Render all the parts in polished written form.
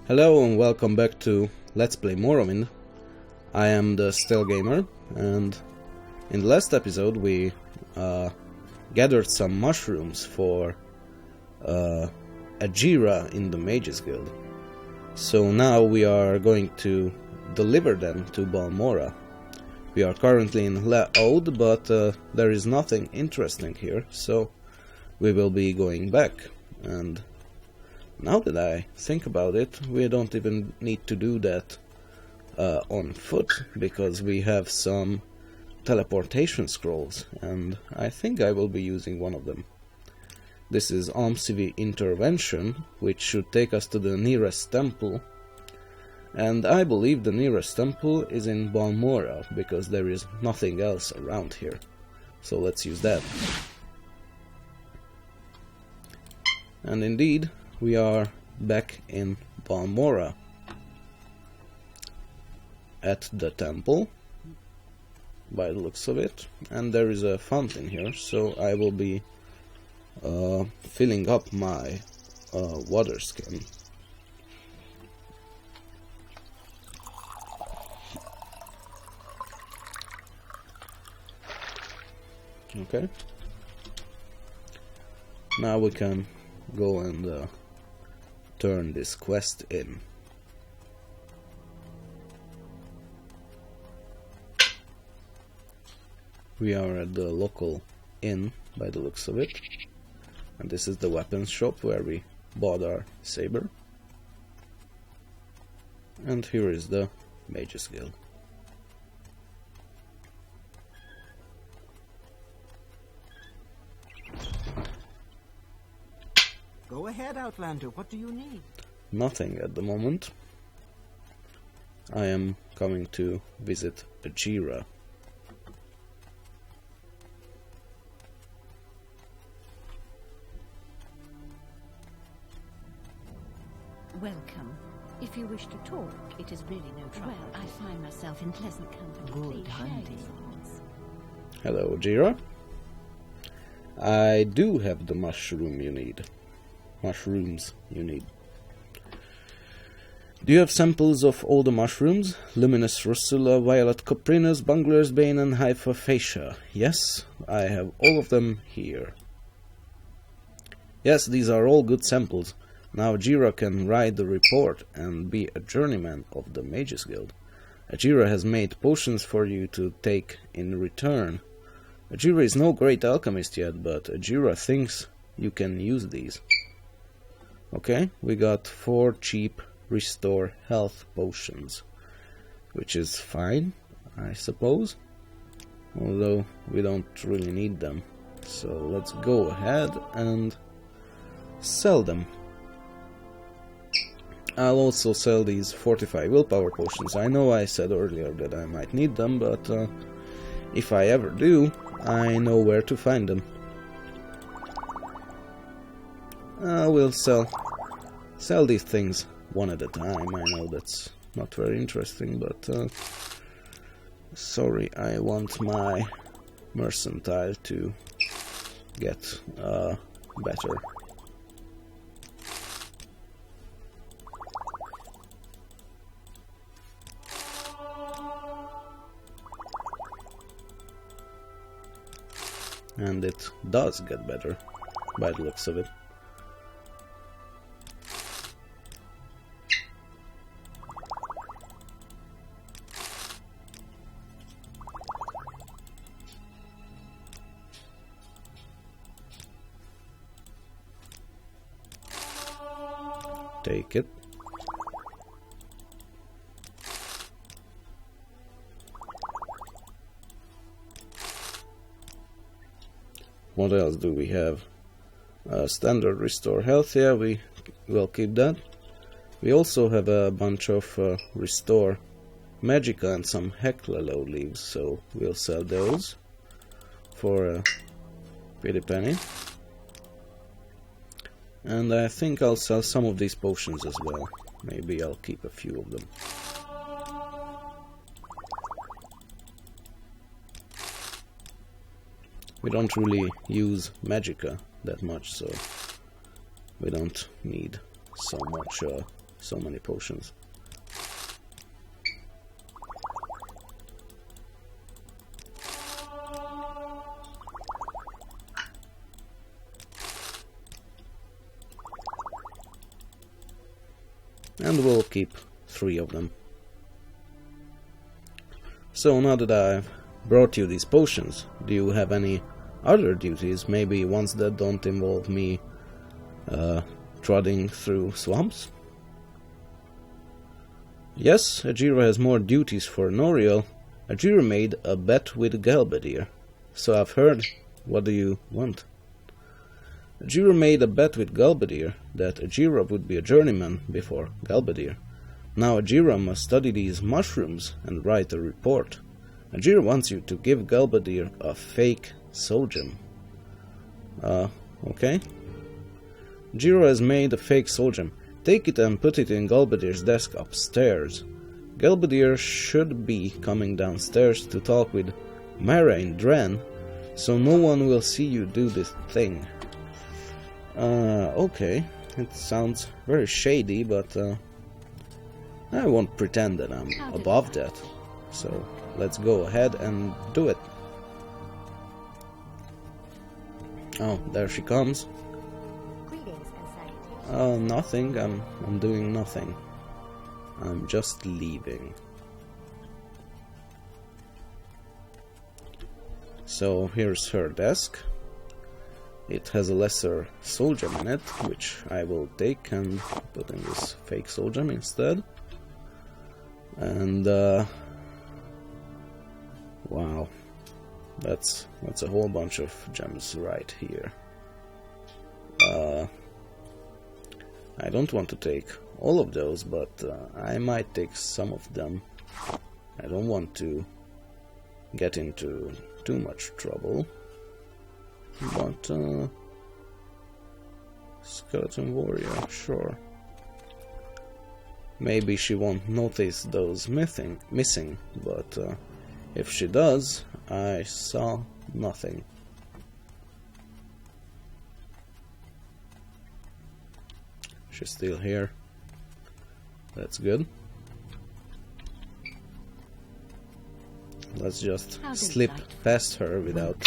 Hello and welcome back to Let's Play Morrowind. I am the Still Gamer, and in the last episode we gathered some mushrooms for a Jira in the Mages Guild. So now we are going to deliver them to Balmora. We are currently in Laod, but there is nothing interesting here, so we will be going back. And now that I think about it, we don't even need to do that on foot, because we have some teleportation scrolls, and I think I will be using one of them. This is Amsivi Intervention, which should take us to the nearest temple, and I believe the nearest temple is in Balmora, because there is nothing else around here. So let's use that. And indeed, we are back in Balmora at the temple, by the looks of it, and there is a fountain here, so I will be filling up my water skin. Okay, now we can go and turn this quest in. We are at the local inn by the looks of it, and this is the weapons shop where we bought our saber, and here is the Mages Guild. Go ahead, Outlander. What do you need? Nothing at the moment. I am coming to visit Ajira. Welcome. If you wish to talk, it is really no trouble. Well, I find myself in pleasant company. Good hunting. Hello, Ajira. I do have the mushrooms you need. Do you have samples of all the mushrooms? Luminous Russula, Violet Coprinus, Bungler's Bane and Hypophacia. Yes, I have all of them here. Yes, these are all good samples. Now Ajira can write the report and be a journeyman of the Mages Guild. Ajira has made potions for you to take in return. Ajira is no great alchemist yet, but Ajira thinks you can use these. Okay, we got 4 cheap restore health potions, which is fine, I suppose, although we don't really need them. So let's go ahead and sell them. I'll also sell these 45 willpower potions. I know I said earlier that I might need them, but if I ever do, I know where to find them. We'll sell these things one at a time. I know that's not very interesting, but sorry, I want my mercantile to get better. And it does get better, by the looks of it. Take it. What else do we have? Standard restore health, yeah, we will keep that. We also have a bunch of restore magicka and some hecklalo leaves, so we'll sell those for a pretty penny. And I think I'll sell some of these potions as well. Maybe I'll keep a few of them. We don't really use magicka that much, so we don't need so much so many potions. And we'll keep 3 of them. So now that I've brought you these potions, do you have any other duties, maybe ones that don't involve me trotting through swamps? Yes, Ajira has more duties for Noriel. Ajira made a bet with Galbadir. So I've heard. What do you want? Ajira made a bet with Galbadir that Ajira would be a journeyman before Galbadir. Now Ajira must study these mushrooms and write a report. Ajira wants you to give Galbadir a fake soul gem. Okay. Ajira has made a fake soul gem. Take it and put it in Galbadir's desk upstairs. Galbadir should be coming downstairs to talk with Mara in Dren, so no one will see you do this thing. Okay. It sounds very shady, but I won't pretend that I'm above that. So let's go ahead and do it. Oh, there she comes. Nothing. I'm doing nothing. I'm just leaving. So here's her desk. It has a lesser soul gem in it, which I will take and put in this fake soul gem instead. And wow, that's a whole bunch of gems right here. I don't want to take all of those, but I might take some of them. I don't want to get into too much trouble. But skeleton warrior, sure. Maybe she won't notice those missing, but if she does, I saw nothing. She's still here. That's good. Let's just slip past her without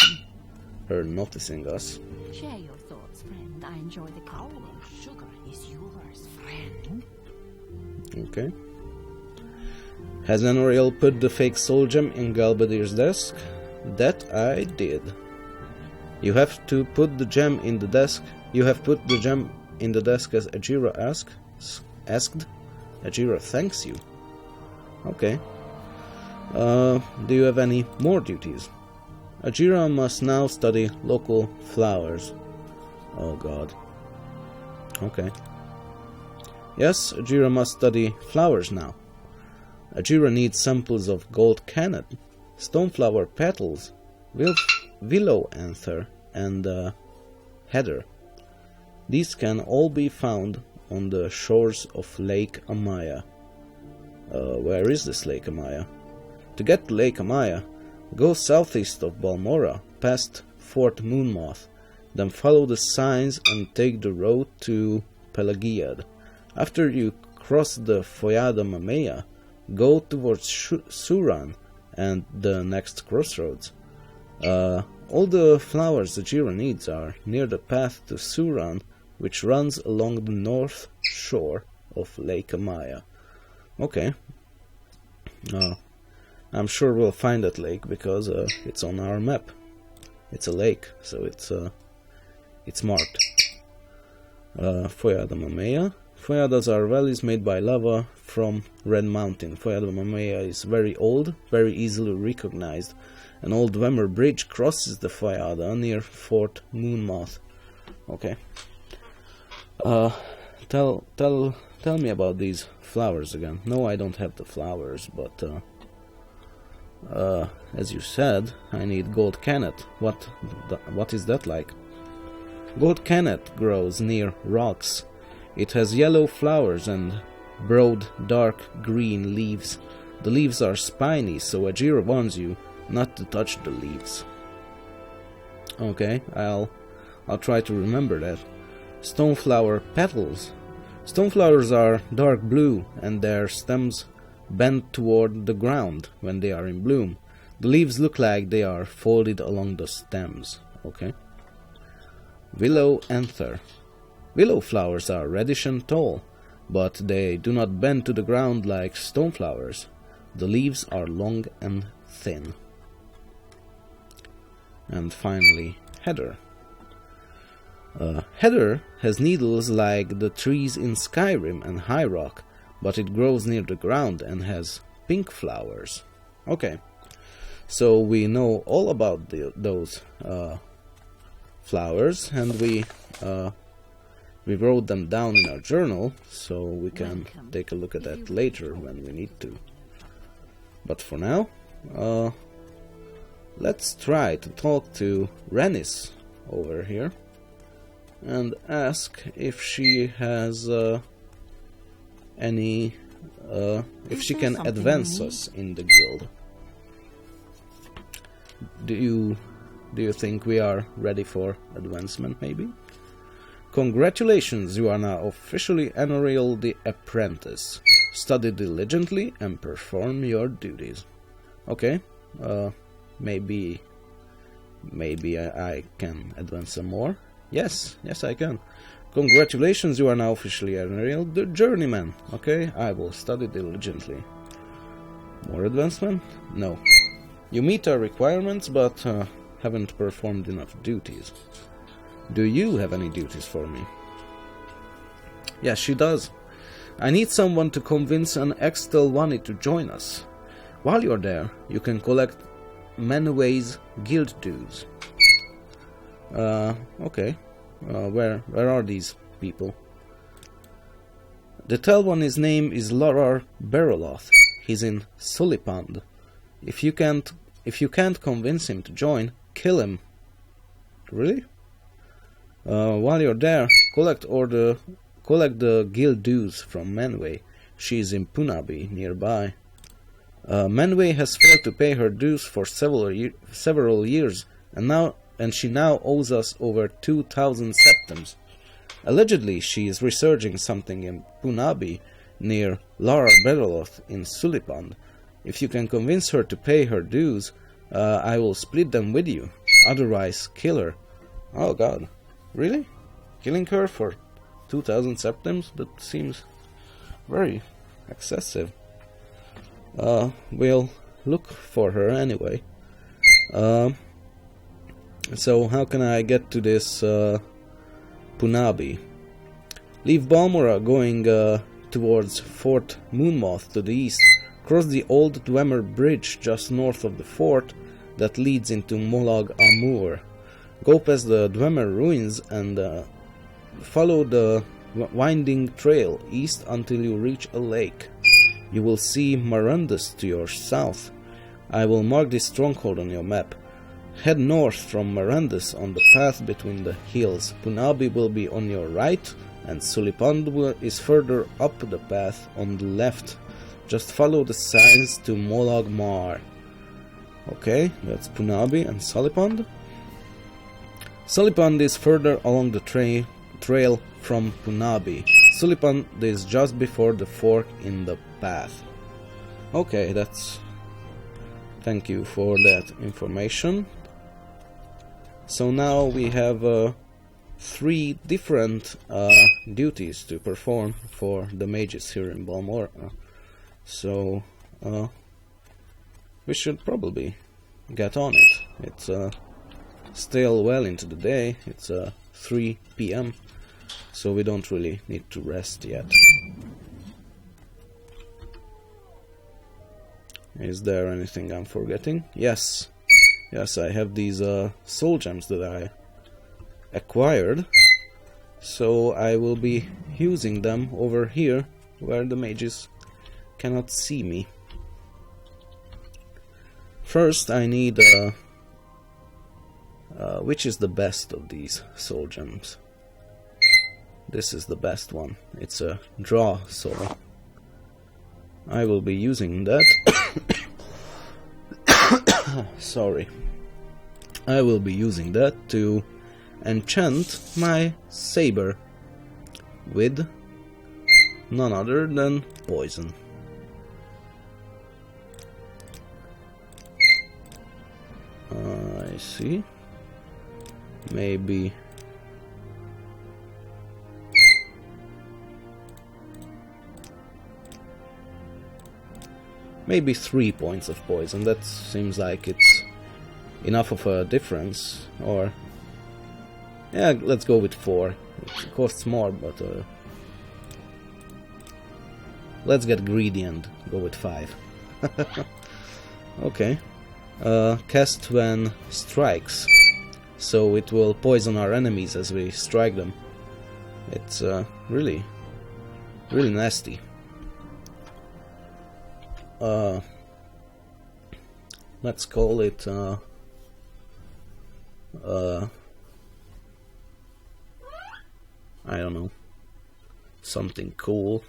her noticing us. Share your thoughts, friend. I enjoy the company. Sugar is yours, friend. Okay. Has Enoriel put the fake soul gem in Galbadir's desk? That I did. You have to put the gem in the desk. You have put the gem in the desk as Ajira asked. Ajira thanks you. Okay. Do you have any more duties? Ajira must now study local flowers. Oh god. Okay. Yes, Ajira must study flowers now. Ajira needs samples of gold cannet, stoneflower petals, willow anther, and heather. These can all be found on the shores of Lake Amaya. Where is this Lake Amaya? To get to Lake Amaya, go southeast of Balmora, past Fort Moonmoth, then follow the signs and take the road to Pelagiad. After you cross the Foyada Mamea, go towards Suran and the next crossroads. All the flowers Ajira needs are near the path to Suran, which runs along the north shore of Lake Amaya. Okay. I'm sure we'll find that lake because it's on our map. It's a lake, so it's marked. Foyada Mamea. Foyadas are valleys made by lava from Red Mountain. Foyada Mamea is very old, very easily recognized. An old Dwemer bridge crosses the Foyada near Fort Moonmoth. Okay. Tell me about these flowers again. No, I don't have the flowers, but as you said, I need gold cannet. What is that like? Gold cannet grows near rocks. It has yellow flowers and broad, dark green leaves. The leaves are spiny, so Ajira warns you not to touch the leaves. Okay, I'll try to remember that. Stoneflower petals. Stoneflowers are dark blue and their stems bend toward the ground when they are in bloom. The leaves look like they are folded along the stems. Okay. Willow anther. Willow flowers are reddish and tall, but they do not bend to the ground like stoneflowers. The leaves are long and thin. And finally, heather. Heather has needles like the trees in Skyrim and High Rock, but it grows near the ground and has pink flowers. Okay, so we know all about those flowers, and we wrote them down in our journal, so we can take a look at that later when we need to. But for now, let's try to talk to Renis over here and ask if she has if she can advance us in the guild. Do you think we are ready for advancement, maybe? Congratulations, you are now officially Honorable the Apprentice. Study diligently and perform your duties. Okay, maybe I can advance some more. Yes, I can. Congratulations, you are now officially Honorable the Journeyman. Okay, I will study diligently. More advancement? No. You meet our requirements, but haven't performed enough duties. Do you have any duties for me? Yes, she does. I need someone to convince an ex-Telvanni to join us. While you're there, you can collect Manway's guild dues. Okay. Where are these people? The Telvanni's name is Lorar Beroloth. He's in Sulipand. If you can't convince him to join, kill him. Really? While you're there, collect the guild dues from Manway. She is in Punabi, nearby. Manway has failed to pay her dues for several years, and she now owes us over 2,000 septims. Allegedly, she is researching something in Punabi, near Lara Beroloth in Sulipand. If you can convince her to pay her dues, I will split them with you. Otherwise, kill her. Oh god. Really? Killing her for 2,000 septims? That seems very excessive. We'll look for her anyway. So how can I get to this Punabi? Leave Balmora going towards Fort Moonmoth to the east. Cross the old Dwemer Bridge just north of the fort that leads into Molag Amur. Go past the Dwemer ruins and follow the winding trail east until you reach a lake. You will see Marundus to your south. I will mark this stronghold on your map. Head north from Marundus on the path between the hills. Punabi will be on your right, and Sulipand is further up the path on the left. Just follow the signs to Molag Mar. Okay, that's Punabi and Sulipand. Sulipand is further along the trail from Punabi. Sulipand is just before the fork in the path. Okay, that's... Thank you for that information. So now we have 3 different duties to perform for the mages here in Balmora. So we should probably get on it. It's still well into the day. It's 3 PM, so we don't really need to rest yet. Is there anything I'm forgetting? Yes, I have these soul gems that I acquired, so I will be using them over here where the mages cannot see me. First I need which is the best of these soul gems? This is the best one. It's a draw soul. I will be using that. Sorry. I will be using that to enchant my saber with none other than poison. I see. Maybe maybe 3 points of poison. That seems like it's enough of a difference. Or yeah, let's go with 4. It costs more, but let's get greedy and go with 5. Okay. Cast when strikes, so it will poison our enemies as we strike them. It's really nasty. Let's call it I don't know, something cool.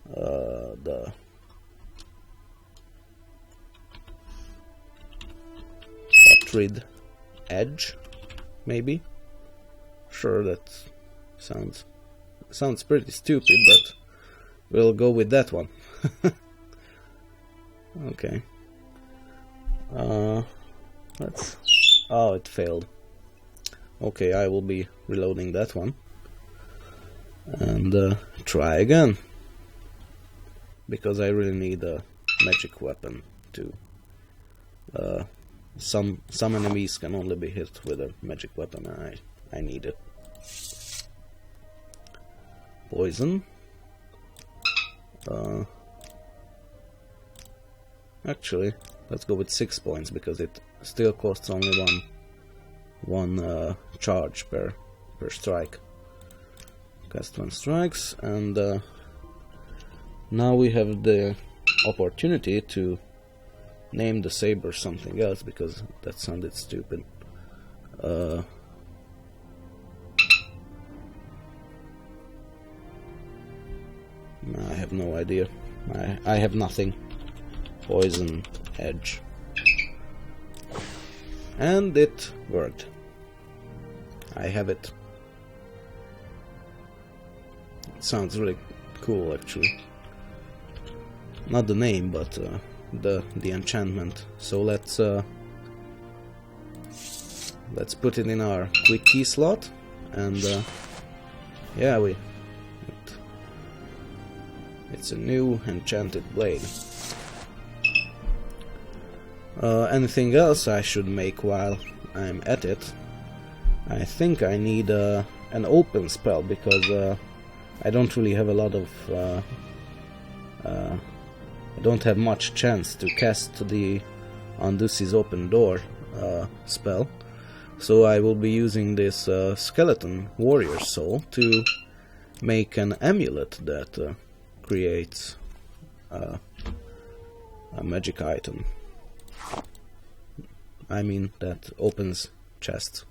The Putrid Edge, maybe. Sure, that sounds pretty stupid, but we'll go with that one. Okay. Let's. Oh, it failed. Okay, I will be reloading that one and try again, because I really need a magic weapon to. Some enemies can only be hit with a magic weapon, and I need it. Poison. Actually, let's go with 6 points, because it still costs only one charge per strike. Cast 1 strikes, and now we have the opportunity to name the saber something else, because that sounded stupid. I have no idea. I have nothing. Poison Edge. And it worked. I have it. It sounds really cool, actually. Not the name, but the enchantment. So let's put it in our quick key slot, and yeah, it's a new enchanted blade. Anything else I should make while I'm at it? I think I need an open spell, because I don't really have a lot of I don't have much chance to cast the Andusi's Open Door spell, so I will be using this Skeleton Warrior Soul to make an amulet that creates a magic item. I mean, that opens chests.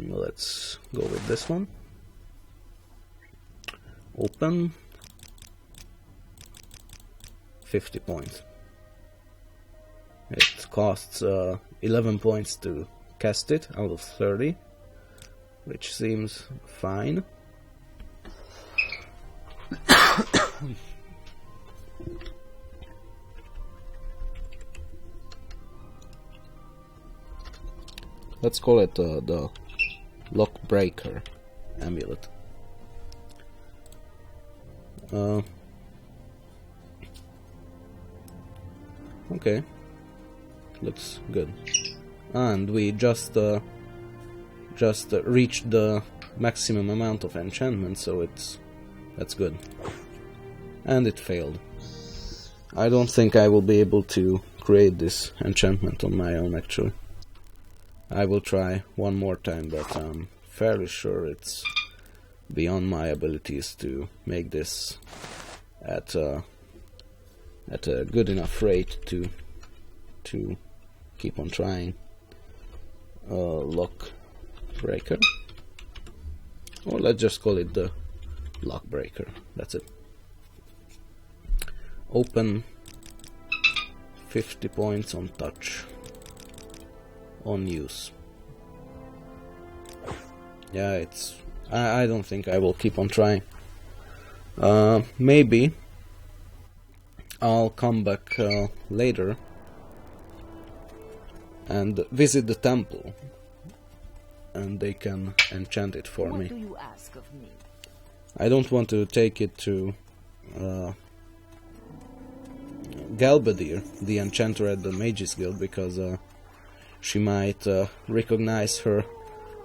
Let's go with this one. Open. 50 points. It costs 11 points to cast it out of 30, which seems fine. Let's call it the Lock Breaker amulet. Okay, looks good. And we just reached the maximum amount of enchantment, so that's good. And it failed. I don't think I will be able to create this enchantment on my own, actually. I will try one more time, but I'm fairly sure it's beyond my abilities to make this at a good enough rate to keep on trying. Lock Breaker, or let's just call it the Lock Breaker. That's it. Open. 50 points on touch. On use. Yeah, it's I don't think I will keep on trying. Maybe I'll come back later and visit the temple, and they can enchant it for me. What do you ask of me? I don't want to take it to Galbadir, the enchanter at the Mages Guild, because she might recognize her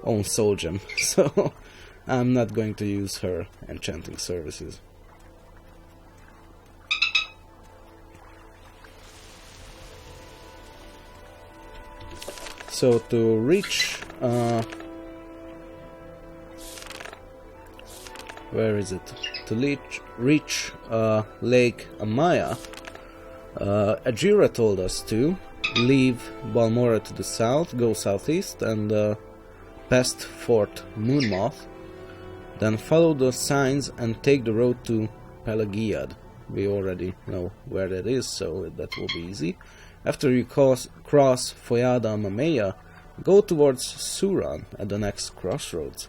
own soul gem, so I'm not going to use her enchanting services. So to reach where is it? To reach Lake Amaya, Ajira told us to leave Balmora to the south, go southeast, and past Fort Moonmoth, then follow the signs and take the road to Pelagiad. We already know where that is, so that will be easy. After you cross Foyada Mamea, go towards Suran at the next crossroads.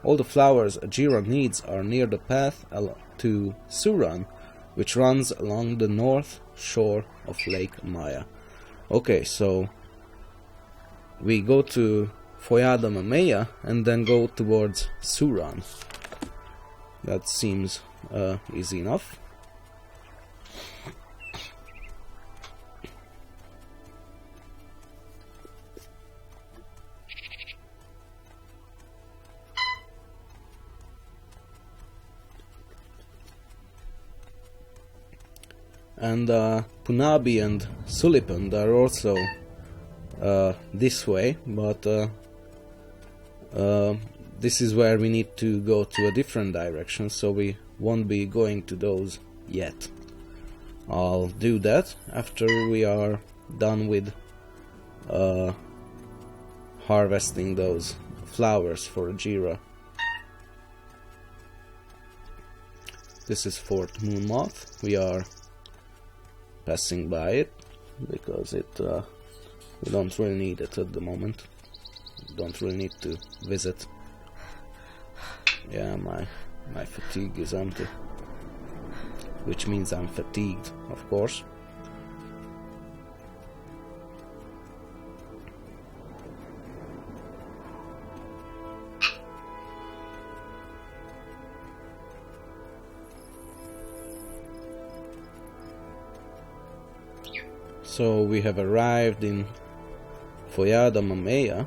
All the flowers Ajira needs are near the path to Suran, which runs along the north shore of Lake Maya. Okay, so we go to Foyada Mamea and then go towards Suran. That seems easy enough. And Punabi and Sulipand are also this way, but this is where we need to go to a different direction, so we won't be going to those yet. I'll do that after we are done with harvesting those flowers for Ajira. This is Fort Moonmoth. We are passing by it because we don't really need it at the moment. We don't really need to visit. Yeah, my fatigue is empty, which means I'm fatigued, of course. So we have arrived in Foyada Mamea,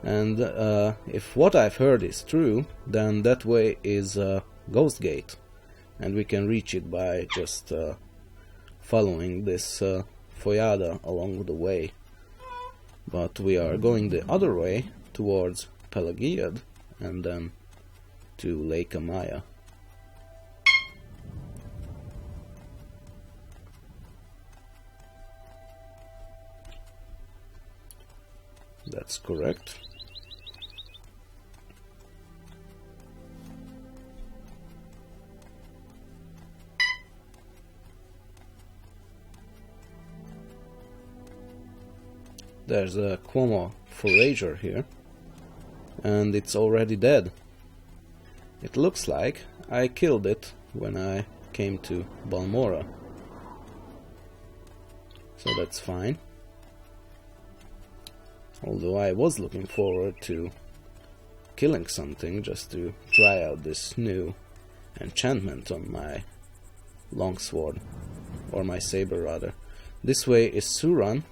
and if what I've heard is true, then that way is Ghost Gate, and we can reach it by just following this Foyada along the way. But we are going the other way towards Pelagiad and then to Lake Amaya. That's correct. There's a Cuomo forager here, and it's already dead. It looks like I killed it when I came to Balmora, so that's fine. Although I was looking forward to killing something just to try out this new enchantment on my longsword, or my saber rather. This way is Suran,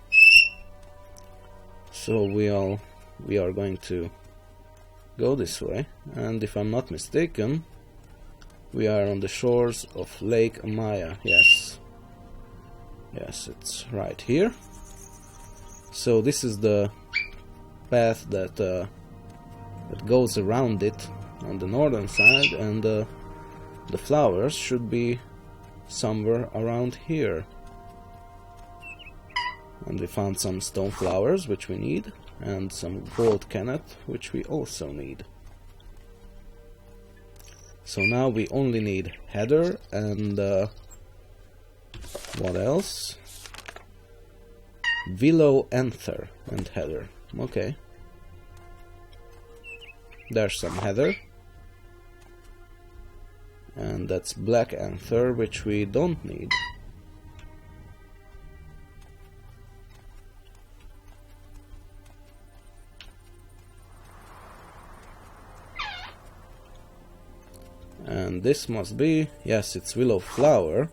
so we are going to go this way, and if I'm not mistaken, we are on the shores of Lake Amaya. Yes, it's right here. So this is the path that goes around it on the northern side, and the flowers should be somewhere around here. And we found some stone flowers, which we need, and some gold kennet, which we also need. So now we only need heather and what else? Willow anther and heather. Okay. there's some heather. And that's black anther, which we don't need. And this must be, yes, it's willow flower,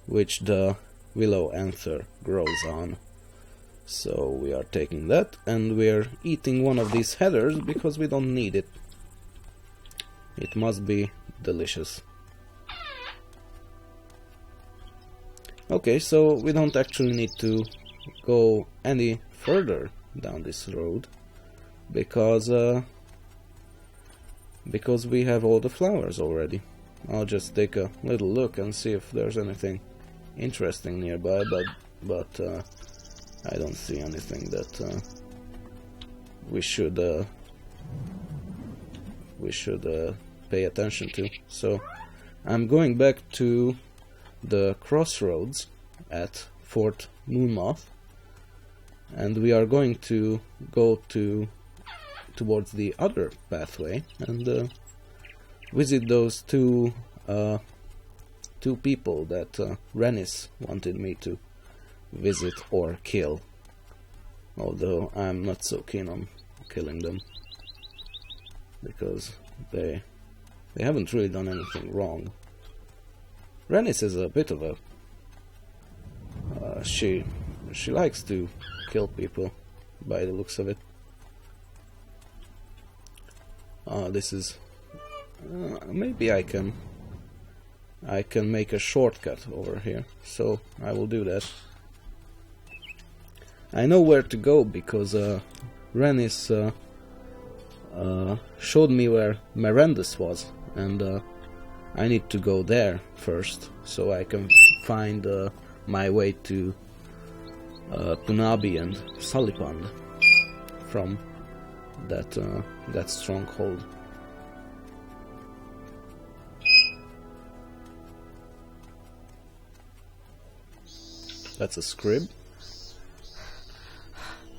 which the willow anther grows on. So we are taking that, and we're eating one of these heathers because we don't need it. It must be delicious. Okay, so we don't actually need to go any further down this road because we have all the flowers already. I'll just take a little look and see if there's anything interesting nearby, but I don't see anything that we should pay attention to. So I'm going back to the crossroads at Fort Moonmoth, and we are going to go towards the other pathway and visit those two people that Rennis wanted me to visit or kill, although I'm not so keen on killing them because they haven't really done anything wrong. Rennis is a bit of a she likes to kill people by the looks of it. This is maybe I can make a shortcut over here, so I will do that. I know where to go because Rennis showed me where Mirandus was, and I need to go there first so I can find my way to Nabi and Salipand from that stronghold. That's a scrib.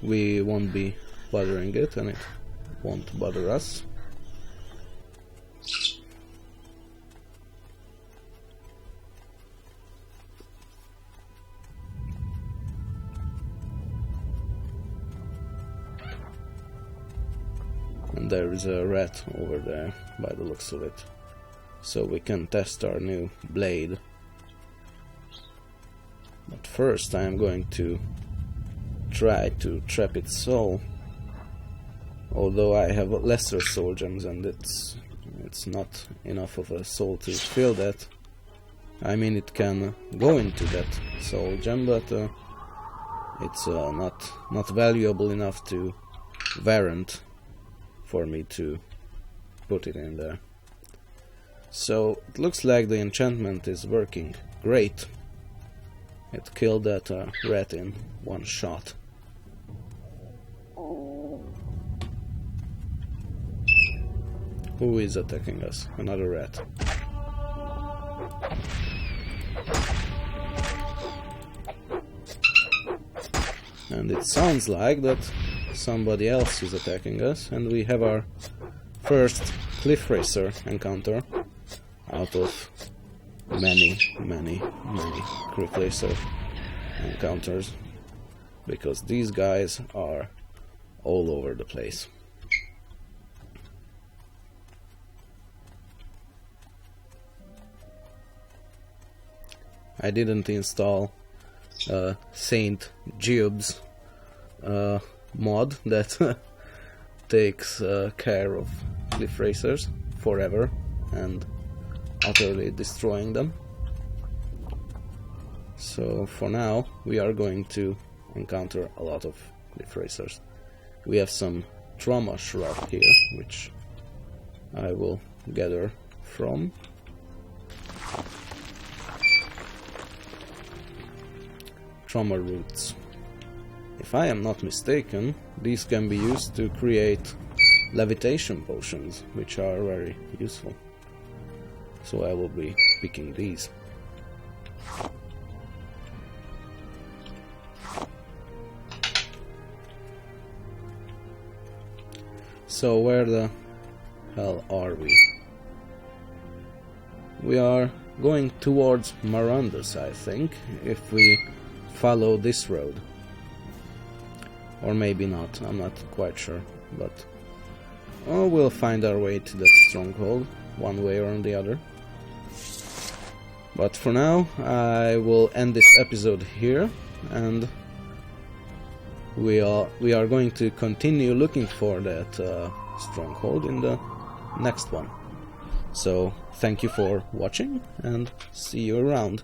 We won't be bothering it, and it won't bother us. And there is a rat over there by the looks of it, so we can test our new blade. But first I am going to try to trap its soul, although I have lesser soul gems and it's not enough of a soul to fill that. I mean, it can go into that soul gem, but it's not valuable enough to warrant for me to put it in there. So it looks like the enchantment is working great. It killed that rat in one shot. Who is attacking us? Another rat. And it sounds like that somebody else is attacking us, and we have our first cliff racer encounter out of many cliff racer encounters, because these guys are all over the place. I didn't install Saint Giob's mod that takes care of cliff racers forever and utterly destroying them. So for now we are going to encounter a lot of cliff racers. We have some trauma shrub here, which I will gather from. Trauma roots. If I am not mistaken, these can be used to create levitation potions, which are very useful. So I will be picking these. So where the hell are we? We are going towards Marandus, I think, if we follow this road. Or maybe not, I'm not quite sure, but we'll find our way to that stronghold, one way or the other. But for now, I will end this episode here, and we are going to continue looking for that stronghold in the next one. So, thank you for watching, and see you around.